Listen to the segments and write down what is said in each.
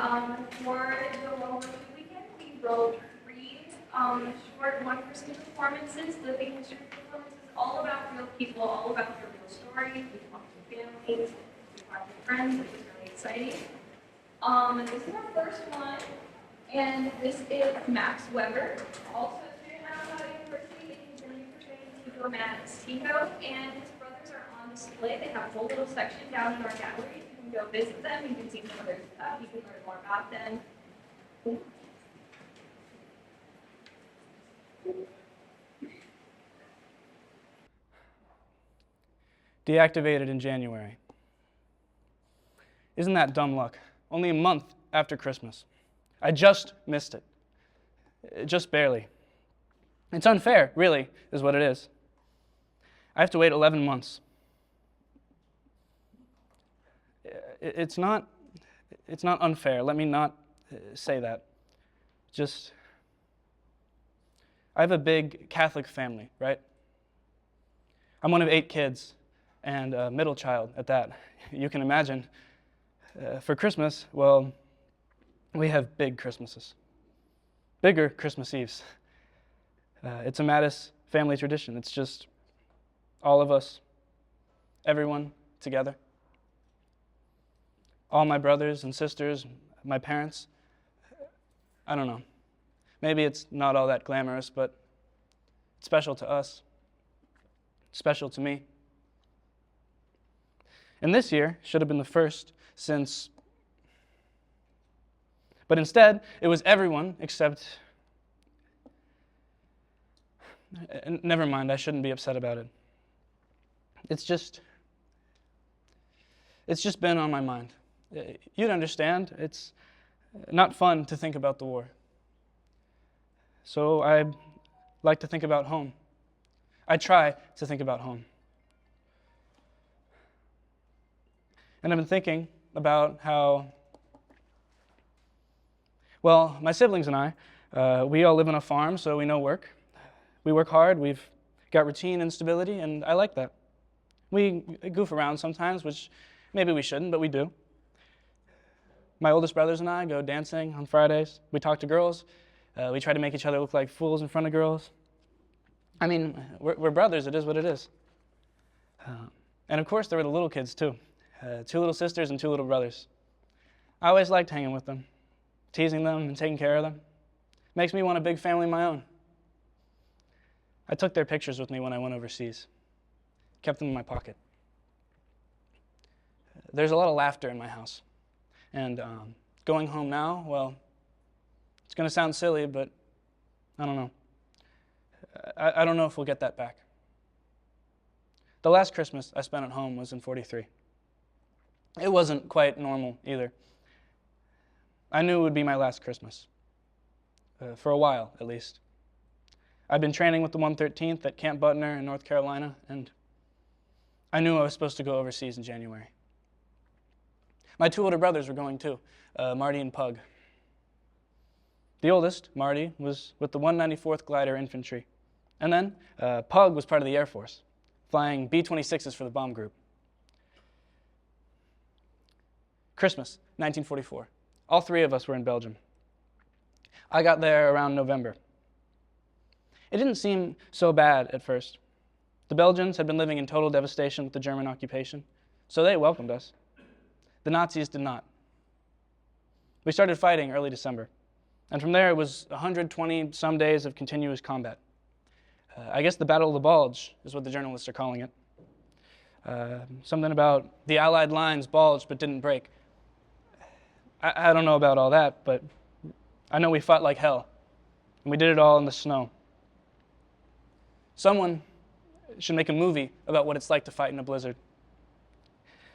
For the WWII weekend, we wrote three short one-person performances, living history performances, all about real people, all about their real stories. We talked to families, we talked to friends. It was really exciting. This is our first one, and this is Max Woeber, also a student at Alaina University, and he's going to be portraying Teko, and his brothers are on display. They have a whole little section down in our gallery. You can go visit them. You can see some of their stuff. You can learn more about them. Deactivated in January. Isn't that dumb luck? Only a month after Christmas. I just missed it. Just barely. It's unfair, really, is what it is. I have to wait 11 months. It's not unfair. Let me not say that. I have a big Catholic family, right? I'm one of 8 kids, and a middle child at that. You can imagine. For Christmas, well, we have big Christmases. Bigger Christmas Eves. It's a Matus family tradition. It's just all of us, everyone together. All my brothers and sisters, my parents. I don't know. Maybe it's not all that glamorous, but it's special to us. Special to me. And this year should have been the first since, but instead it was everyone except, never mind, I shouldn't be upset about it. It's just been on my mind. You'd understand, it's not fun to think about the war. So I like to think about home. I try to think about home. And I've been thinking about how, well, my siblings and I, we all live on a farm, so we know work. We work hard, we've got routine and stability, and I like that. We goof around sometimes, which maybe we shouldn't, but we do. My oldest brothers and I go dancing on Fridays. We talk to girls. We try to make each other look like fools in front of girls. I mean, we're brothers, it is what it is. And of course, there were the little kids too. 2 little sisters and 2 little brothers. I always liked hanging with them, teasing them and taking care of them. Makes me want a big family of my own. I took their pictures with me when I went overseas. Kept them in my pocket. There's a lot of laughter in my house. And going home now, well, it's going to sound silly, but I don't know. I don't know if we'll get that back. The last Christmas I spent at home was in '43. It wasn't quite normal either. I knew it would be my last Christmas, for a while at least. I'd been training with the 113th at Camp Butner in North Carolina, and I knew I was supposed to go overseas in January. My 2 older brothers were going too, Marty and Pug. The oldest, Marty, was with the 194th Glider Infantry, and then Pug was part of the Air Force, flying B-26s for the bomb group. Christmas, 1944. All 3 of us were in Belgium. I got there around November. It didn't seem so bad at first. The Belgians had been living in total devastation with the German occupation, so they welcomed us. The Nazis did not. We started fighting early December, and from there it was 120 some days of continuous combat. I guess the Battle of the Bulge is what the journalists are calling it. Something about the Allied lines bulged but didn't break. I don't know about all that, but I know we fought like hell, and we did it all in the snow. Someone should make a movie about what it's like to fight in a blizzard,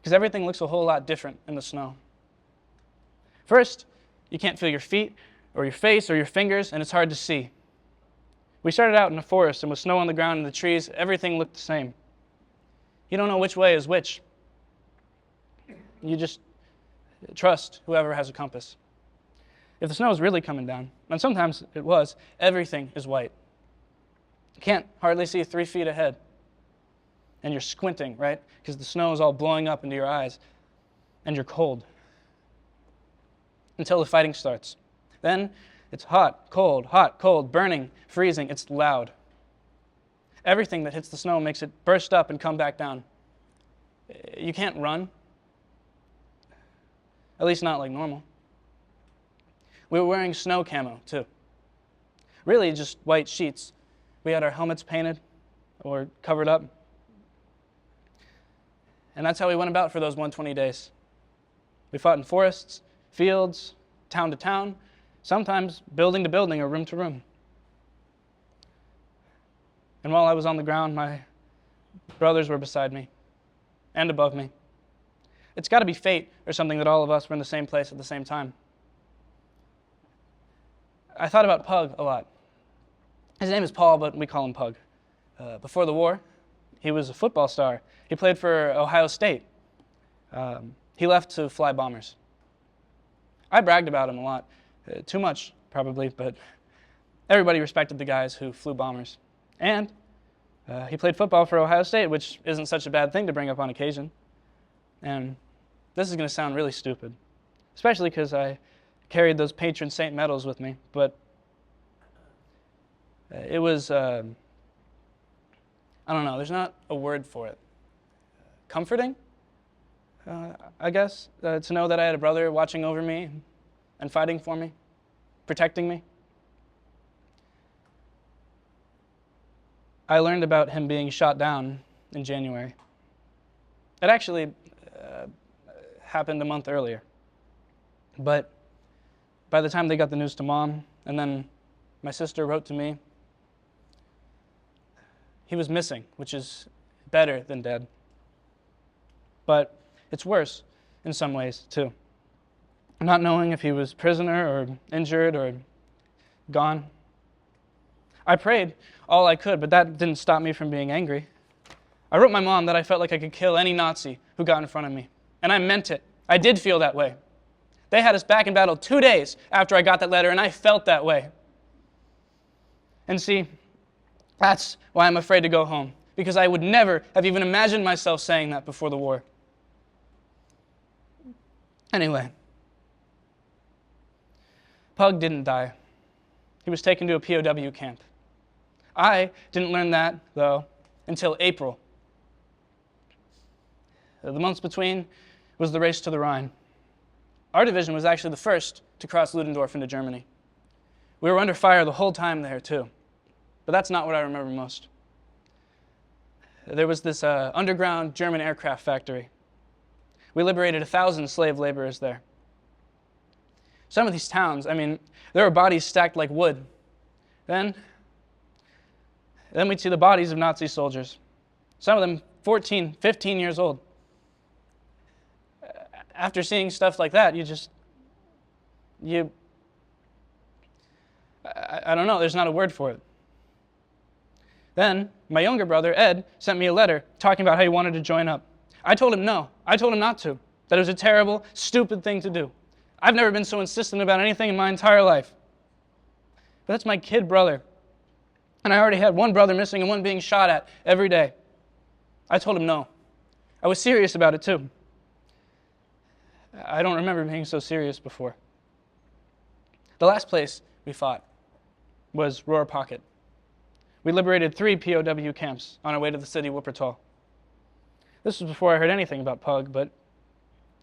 because everything looks a whole lot different in the snow. First, you can't feel your feet or your face or your fingers, and it's hard to see. We started out in a forest, and with snow on the ground and the trees, everything looked the same. You don't know which way is which. You just trust whoever has a compass. If the snow is really coming down, and sometimes it was, everything is white. You can't hardly see 3 feet ahead. And you're squinting, right? Because the snow is all blowing up into your eyes, and you're cold. until the fighting starts. Then it's hot, cold, burning, freezing. It's loud. Everything that hits the snow makes it burst up and come back down. You can't run, at least not like normal. We were wearing snow camo, too. Really just white sheets. We had our helmets painted or covered up. And that's how we went about for those 120 days. We fought in forests, fields, town to town, sometimes building to building or room to room. And while I was on the ground, my brothers were beside me and above me. It's got to be fate or something that all of us were in the same place at the same time. I thought about Pug a lot. His name is Paul, but we call him Pug. Before the war, he was a football star. He played for Ohio State. He left to fly bombers. I bragged about him a lot. Too much, probably, but everybody respected the guys who flew bombers. And he played football for Ohio State, which isn't such a bad thing to bring up on occasion. And this is going to sound really stupid, especially because I carried those patron saint medals with me, but it was, I don't know, there's not a word for it. Comforting, I guess, to know that I had a brother watching over me and fighting for me, protecting me. I learned about him being shot down in January. It actually happened a month earlier. But by the time they got the news to Mom, and then my sister wrote to me, he was missing, which is better than dead. But it's worse in some ways, too. Not knowing if he was prisoner or injured or gone. I prayed all I could, but that didn't stop me from being angry. I wrote my mom that I felt like I could kill any Nazi who got in front of me. And I meant it. I did feel that way. They had us back in battle 2 days after I got that letter, and I felt that way. And see, that's why I'm afraid to go home, because I would never have even imagined myself saying that before the war. Anyway, Pug didn't die. He was taken to a POW camp. I didn't learn that, though, until April. The months between was the race to the Rhine. Our division was actually the first to cross Ludendorff into Germany. We were under fire the whole time there, too. But that's not what I remember most. There was this underground German aircraft factory. We liberated 1,000 slave laborers there. Some of these towns, there were bodies stacked like wood. Then we'd see the bodies of Nazi soldiers. Some of them 14, 15 years old. After seeing stuff like that, I don't know, there's not a word for it. Then, my younger brother, Ed, sent me a letter talking about how he wanted to join up. I told him no. I told him not to. That it was a terrible, stupid thing to do. I've never been so insistent about anything in my entire life. But that's my kid brother. And I already had one brother missing and one being shot at every day. I told him no. I was serious about it too. I don't remember being so serious before. The last place we fought was Rohr Pocket. We liberated 3 POW camps on our way to the city Wuppertal. This was before I heard anything about Pug, but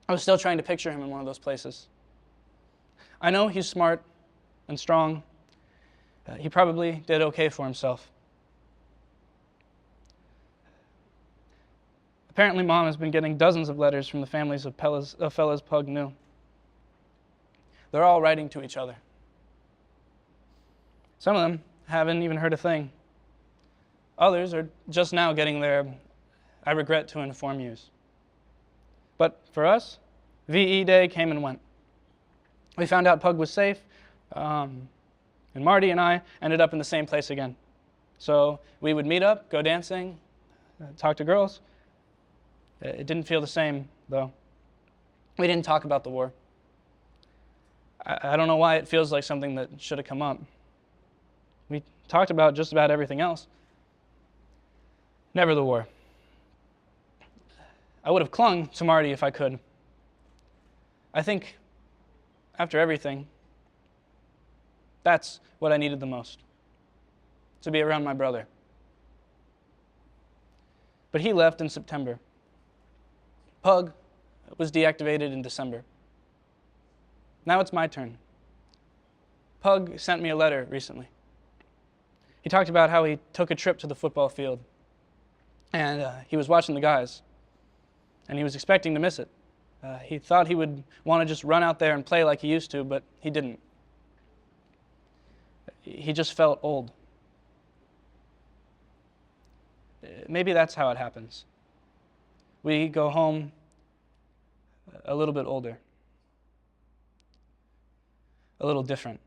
I was still trying to picture him in one of those places. I know he's smart and strong. He probably did okay for himself. Apparently, Mom has been getting dozens of letters from the families of fellas Pug knew. They're all writing to each other. Some of them haven't even heard a thing. Others are just now getting their "I regret to inform yous." But for us, VE Day came and went. We found out Pug was safe, and Marty and I ended up in the same place again. So we would meet up, go dancing, talk to girls. It didn't feel the same, though. We didn't talk about the war. I don't know why it feels like something that should have come up. We talked about just about everything else. Never the war. I would have clung to Marty if I could. I think after everything, that's what I needed the most, to be around my brother. But he left in September. Pug was deactivated in December. Now it's my turn. Pug sent me a letter recently. He talked about how he took a trip to the football field, and he was watching the guys, and he was expecting to miss it. He thought he would want to just run out there and play like he used to, but he didn't. He just felt old. Maybe that's how it happens. We go home a little bit older, a little different.